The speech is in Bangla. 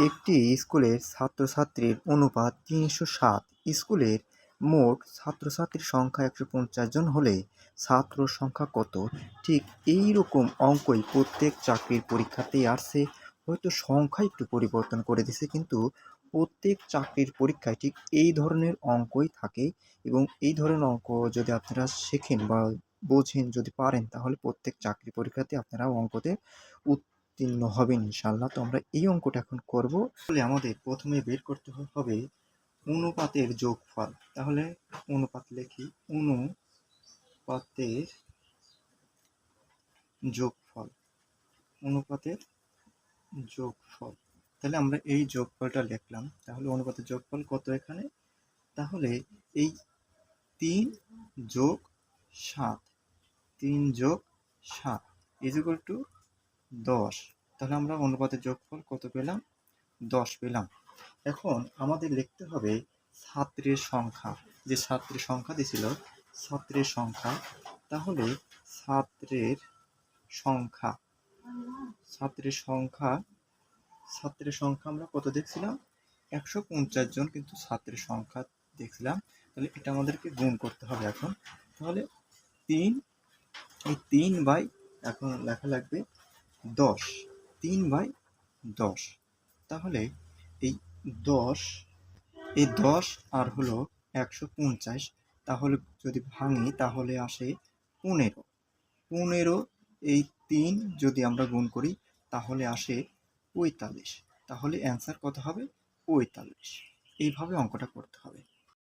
একটি স্কুলের ছাত্রছাত্রীর অনুপাত ৩০৭। স্কুলের মোট ছাত্রছাত্রীর সংখ্যা ১৫০ জন হলে ছাত্র সংখ্যা কত? ঠিক এই রকম অঙ্কই প্রত্যেক চাকরির পরীক্ষাতেই আসছে। হয়তো সংখ্যা একটু পরিবর্তন করে দিছে, কিন্তু প্রত্যেক চাকরির পরীক্ষায় ঠিক এই ধরনের অঙ্কই থাকে। এবং এই ধরনের অঙ্ক যদি আপনারা শেখেন বা বোঝেন, যদি পারেন, তাহলে প্রত্যেক চাকরি পরীক্ষাতে আপনারা অঙ্কতে উত্তীর্ণ হবেন ইনশাল্লাহ। তো আমরা এই অঙ্কটা এখন করব। তাহলে আমাদের প্রথমে বের করতে হবে অনুপাতের যোগফল। তাহলে অনুপাত লিখি, অনুপাতের যোগফল, অনুপাতের যোগফল। তাহলে আমরা এই যোগফলটা লিখলাম। তাহলে অনুপাতের যোগফল কত এখানে? তাহলে এই 3 যোগ 7, 3 যোগ 7 ইকুয়াল টু 10। তাহলে আমরা অনুপাতের যোগফল কত পেলাম? 10 পেলাম। এখন আমাদের লিখতে হবে ছাত্রের সংখ্যা, যে ছাত্রের সংখ্যা দিয়েছিল, ছাত্রের সংখ্যা। তাহলে ছাত্রের সংখ্যা, ছাত্রের সংখ্যা, ছাত্রের সংখ্যা আমরা কত দেখছিলাম? 150 জন কিন্তু ছাত্রের সংখ্যা দেখছিলাম। তাহলে এটা আমাদেরকে গুণ করতে হবে এখন। তাহলে 3, এই 3 বাই, এখন লেখা লাগবে 10, 3 বাই 10। তাহলে এই 10, এই 10 আর হলো 150, তাহলে যদি ভাঙি তাহলে আসে 15। 15 এই 3 যদি আমরা গুণ করি তাহলে আসে 45। তাহলে অ্যান্সার কত হবে? 45। এইভাবে অঙ্কটা করতে হবে।